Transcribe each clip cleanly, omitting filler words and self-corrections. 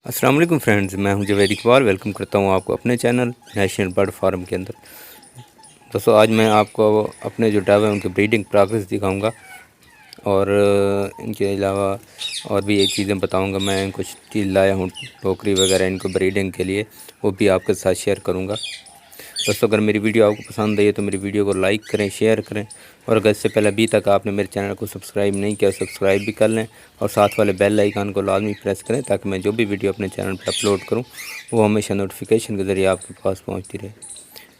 अस्सलाम वालेकुम फ्रेंड्स, मैं हूं जवेद इकबाल। वेलकम करता हूं आपको अपने चैनल नेशनल बर्ड फार्म के अंदर। दोस्तों, आज मैं आपको अपने जो डव है उनके ब्रीडिंग प्रोग्रेस दिखाऊंगा और इनके अलावा और भी एक चीज़ें बताऊंगा। मैं कुछ चीज़ लाया हूं, टोकरी वगैरह इनको ब्रीडिंग के लिए, वो भी आपके साथ शेयर करूँगा। दोस्तों, अगर मेरी वीडियो आपको पसंद आई है तो मेरी वीडियो को लाइक करें, शेयर करें, और अगर इससे पहले अभी तक आपने मेरे चैनल को सब्सक्राइब नहीं किया, सब्सक्राइब भी कर लें और साथ वाले बेल आइकन को लाजमी प्रेस करें ताकि मैं जो भी वीडियो अपने चैनल पर अपलोड करूं वो हमेशा नोटिफिकेशन के ज़रिए आपके पास पहुंचती रहे।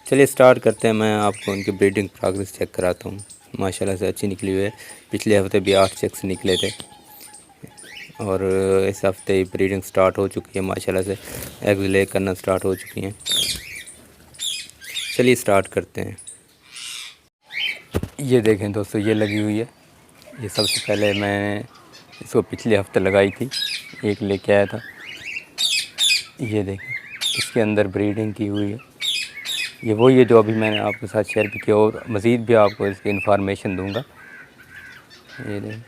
चलिए स्टार्ट करते हैं। मैं आपको उनकी ब्रीडिंग प्रोग्रेस चेक कराता हूँ। माशाल्लाह से अच्छी निकली हुई है। पिछले हफ्ते भी 8 चेक्स निकले थे और इस हफ्ते ब्रीडिंग स्टार्ट हो चुकी है। माशाल्लाह से एग्स ले करना स्टार्ट हो चुकी हैं। चलिए स्टार्ट करते हैं। ये देखें दोस्तों, ये लगी हुई है। ये सबसे पहले मैं इसको पिछले हफ्ते लगाई थी, एक लेके आया था। ये देखें, इसके अंदर ब्रीडिंग की हुई है। ये वही है जो अभी मैंने आपके साथ शेयर भी किया और मज़ीद भी आपको इसकी इन्फॉर्मेशन दूंगा। ये देखें,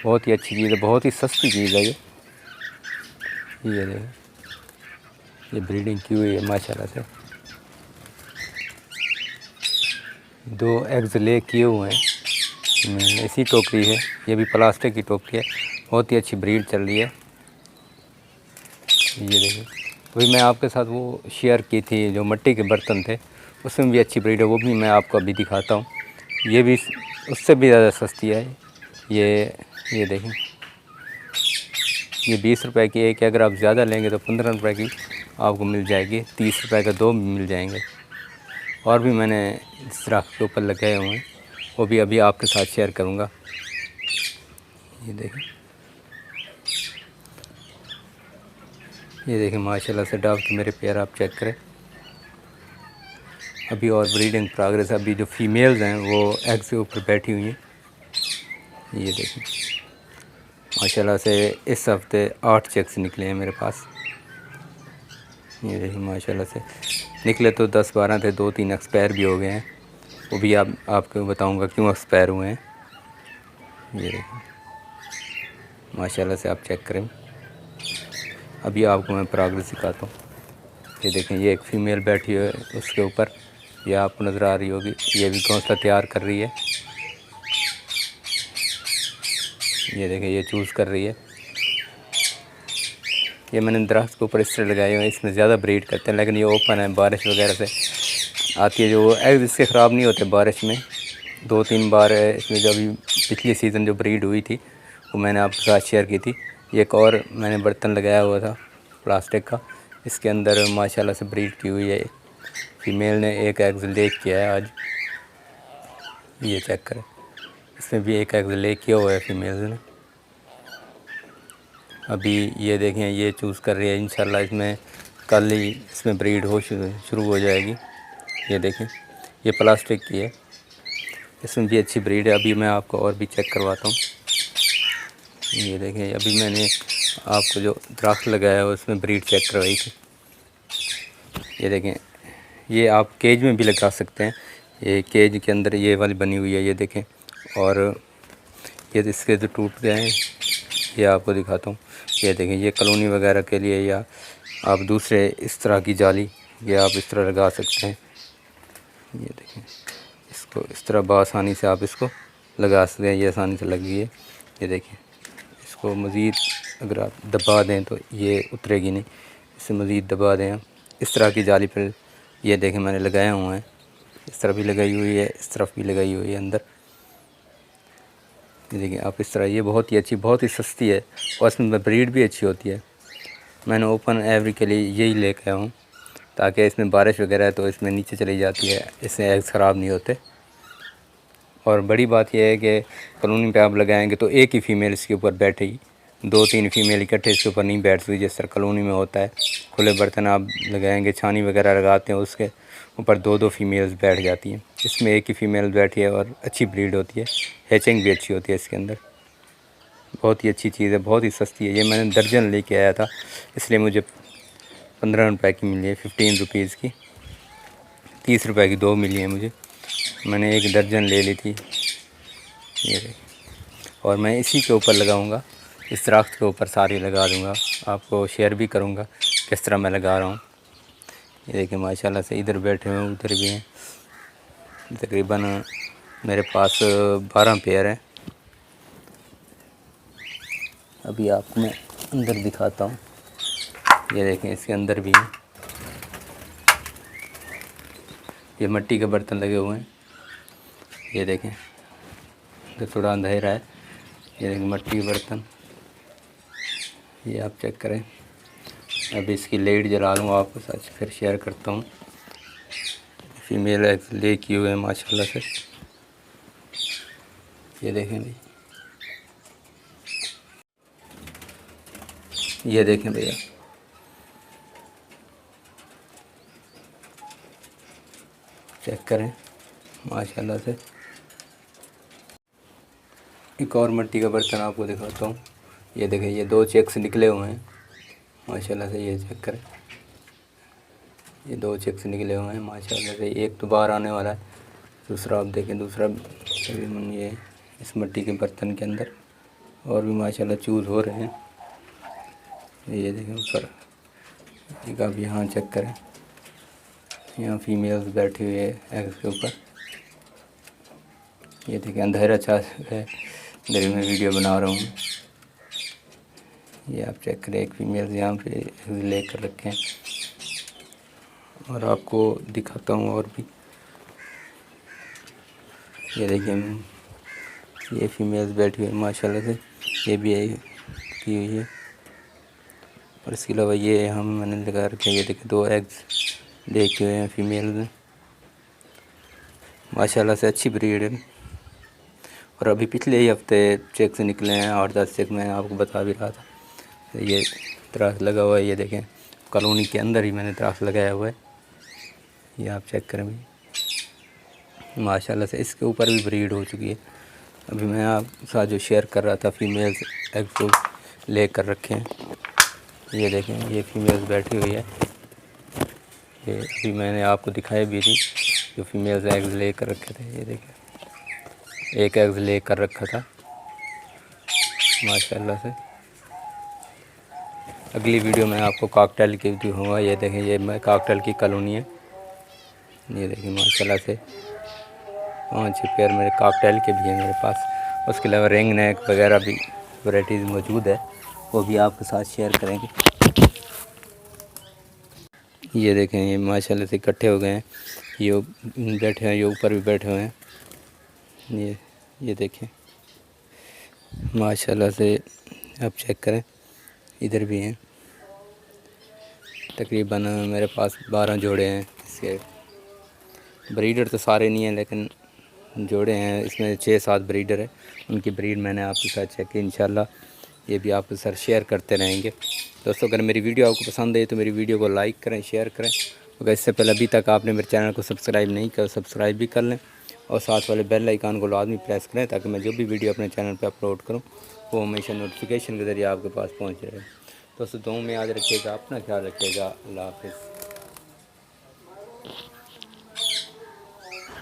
बहुत ही अच्छी चीज़ है, बहुत ही सस्ती चीज़ है ये देखें, ये ब्रीडिंग की हुई है माशाल्लाह से। 2 एग्स ले किए हुए हैं। इसी टोकरी है, ये भी प्लास्टिक की टोकरी है। बहुत ही अच्छी ब्रीड चल रही है। ये देखिए, वही मैं आपके साथ वो शेयर की थी जो मिट्टी के बर्तन थे, उसमें भी अच्छी ब्रीड है, वो भी मैं आपको अभी दिखाता हूँ। ये भी उससे भी ज़्यादा सस्ती है। ये देखें, ये 20 रुपए की एक है। अगर आप ज़्यादा लेंगे तो 15 रुपए की आपको मिल जाएगी। 30 रुपए का 2 मिल जाएंगे। और भी मैंने इस तरह के ऊपर लगाए हुए हैं, वो भी अभी आपके साथ शेयर करूँगा। ये देखें माशाल्लाह से डव के मेरे पैर आप चेक करें। अभी और ब्रीडिंग प्रोग्रेस, अभी जो फीमेल्स हैं वो एग के ऊपर बैठी हुई हैं। ये देखें माशाल्लाह से इस हफ्ते 8 चेक्स निकले हैं मेरे पास। ये देखें माशाल्लाह से निकले तो 10-12 थे, 2-3 एक्सपायर भी हो गए हैं। वो भी आपको बताऊंगा क्यों एक्सपायर हुए हैं। ये देखें माशाल्लाह से आप चेक करें। अभी आपको मैं प्रोग्रेस दिखाता हूँ। ये देखें, ये एक फ़ीमेल बैठी है उसके ऊपर, ये आपको नज़र आ रही होगी। ये भी घोंसला तैयार कर रही है। ये देखें, ये चूज़ कर रही है। ये मैंने दरख्त के ऊपर इस तरह लगाए हुए हैं, इसमें ज़्यादा ब्रीड करते हैं, लेकिन ये ओपन है, बारिश वगैरह से आती है। जो एग इसके ख़राब नहीं होते बारिश में। 2-3 बार इसमें जो अभी पिछली सीज़न जो ब्रीड हुई थी वो मैंने आपके साथ शेयर की थी। एक और मैंने बर्तन लगाया हुआ था प्लास्टिक का, इसके अंदर माशाल्लाह से ब्रीड की हुई है। फीमेल ने एक एग ले किया है आज। ये चेक करें, इसमें भी एक एग ले किया हुआ है फीमेल ने। अभी ये देखें, ये चूज़ कर रही है। इंशाल्लाह इसमें कल ही इसमें ब्रीड हो शुरू हो जाएगी। ये देखें, ये प्लास्टिक की है, इसमें भी अच्छी ब्रीड है। अभी मैं आपको और भी चेक करवाता हूँ। ये देखें, अभी मैंने आपको जो दरख्त लगाया है उसमें ब्रीड चेक करवाई थी। ये देखें, ये आप केज में भी लगा सकते हैं। ये केज के अंदर ये वाली बनी हुई है, ये देखें। और ये इसके जो टूट गए हैं ये आपको दिखाता हूँ। ये देखें, ये कॉलोनी वगैरह के लिए या आप दूसरे इस तरह की जाली ये आप इस तरह लगा सकते हैं। ये देखें, इसको इस तरह बआसानी से आप इसको लगा सकते हैं। ये आसानी से लगी है। ये देखें, इसको मज़ीद अगर आप दबा दें तो ये उतरेगी नहीं, इसे मज़ीद दबा दें आप इस तरह की जाली पर। ये देखें, मैंने लगाया हुआ है, इस तरफ भी लगाई हुई है, इस तरफ भी लगाई हुई है अंदर। ये देखिए आप इस तरह, ये बहुत ही अच्छी, बहुत ही सस्ती है और इसमें ब्रीड भी अच्छी होती है। मैंने ओपन एवरी के लिए यही लेके आया हूँ ताकि इसमें बारिश वगैरह है तो इसमें नीचे चली जाती है, इससे एग्स ख़राब नहीं होते। और बड़ी बात यह है कि कॉलोनी पे आप लगाएंगे तो एक ही फ़ीमेल इसके ऊपर बैठेगी, 2-3 फीमेल इकट्ठे इसके ऊपर नहीं बैठ सकती जिस तरह कॉलोनी में होता है। खुले बर्तन आप लगाएंगे, छानी वगैरह लगाते हैं, उसके ऊपर 2-2 फीमेल्स बैठ जाती हैं। इसमें एक ही फ़ीमेल बैठी है और अच्छी ब्रीड होती है, हैचिंग भी अच्छी होती है इसके अंदर। बहुत ही अच्छी चीज़ है, बहुत ही सस्ती है। ये मैंने दर्जन लेके आया था, इसलिए मुझे 15 रुपए की मिली है, 15 रुपीज़ की। 30 रुपए की 2 मिली है मुझे। मैंने एक दर्जन ले ली थी। ये और मैं इसी के ऊपर लगाऊंगा इस दरख्त के ऊपर सारी लगा दूँगा, आपको शेयर भी करूँगा किस तरह मैं लगा रहा हूँ। ये देखिए माशाल्लाह से इधर बैठे हुए उधर भी हैं, तकरीबन मेरे पास 12 पेयर हैं। अभी आपको मैं अंदर दिखाता हूँ। ये देखें इसके अंदर भी हैं, ये मिट्टी के बर्तन लगे हुए हैं। ये देखें तो थोड़ा अंधेरा है, ये देखें मिट्टी के बर्तन, ये आप चेक करें। अभी इसकी लाइट जला लूँ, आपको साथ फिर शेयर करता हूँ। फीमेल एग्स ले किए हुए हैं माशाल्लाह से। ये देखें भाई, ये देखें भैया, चेक करें माशाल्लाह से। एक और मिट्टी का बर्तन आपको दिखाता हूँ। ये देखें, ये 2 चेक्स निकले हुए हैं माशाल्लाह से। ये चेक करें, ये 2 चेक्स निकले हुए हैं माशाल्लाह से। एक तो बाहर आने वाला है, दूसरा आप देखें, दूसरा तकरीबन ये इस मिट्टी के बर्तन के अंदर और भी माशाल्लाह चूज़ हो रहे हैं। ये देखें ऊपर, एक आप यहाँ चेक करें, यहाँ फीमेल्स बैठी हुई है एग्स के ऊपर। ये देखिए अंधेरा अच्छा है, इधर मैं वीडियो बना रहा हूँ। ये आप चेक करें, एक फीमेल यहाँ पे एग्स ले कर रखे हैं और आपको दिखाता हूँ और भी। ये देखिए ये फीमेल्स बैठी हुई है माशाल्लाह से, ये भी की हुई है। और इसके अलावा ये हम मैंने लगा रखे हैं। ये देखिए 2 एग्स देखे हुए हैं फीमेल में माशाल्लाह से, अच्छी ब्रीड है। और अभी पिछले ही हफ्ते चेक से निकले हैं 8-10 चेक, मैं आपको बता भी रहा था। ये दरख्त लगा हुआ है, ये देखें कॉलोनी के अंदर ही मैंने दरख्त लगाया हुआ है। ये आप चेक करें भाई माशाल्लाह से, इसके ऊपर भी ब्रीड हो चुकी है। अभी मैं आपके साथ जो शेयर कर रहा था, फीमेल्स एग को ले कर रखे हैं। ये देखें ये फीमेल्स बैठी हुई है, ये अभी मैंने आपको दिखाई भी थी जो फीमेल्स एग्स ले कर रखे थे। ये देखें एक एग्स ले कर रखा था माशाल्लाह से। अगली वीडियो में आपको कॉकटेल की दिखाऊंगा। ये देखें ये मैं कॉकटेल की कॉलोनी है। ये देखिए माशाल्लाह से 5-6 पेयर मेरे कॉकटेल के भी हैं मेरे पास। उसके अलावा रिंग नेक वगैरह भी वैराइटीज़ मौजूद है, वो भी आपके साथ शेयर करेंगे। ये देखें ये माशाल्लाह से इकट्ठे हो गए हैं, ये बैठे हैं, ये ऊपर भी बैठे हुए हैं। ये देखें माशाल्लाह से, आप चेक करें इधर भी हैं। तकरीबन मेरे पास 12 जोड़े हैं। इसके ब्रीडर तो सारे नहीं हैं, लेकिन जोड़े हैं, इसमें 6-7 ब्रीडर है। उनकी ब्रीड मैंने आपके साथ चेक की, इंशाल्लाह ये भी आपके साथ शेयर करते रहेंगे। दोस्तों अगर मेरी वीडियो आपको पसंद है तो मेरी वीडियो को लाइक करें, शेयर करें। अगर इससे पहले अभी तक आपने मेरे चैनल को सब्सक्राइब नहीं किया, सब्सक्राइब भी कर लें और साथ वाले बेल आइकन को लाजमी प्रेस करें, ताकि मैं जो भी वीडियो अपने चैनल पर अपलोड करूँ वो हमेशा नोटिफिकेशन के ज़रिए आपके पास पहुँच रहे। दोस्तों दुआ में याद रखिएगा, अपना ख्याल रखिएगा। अल्लाह हाफ़िज़।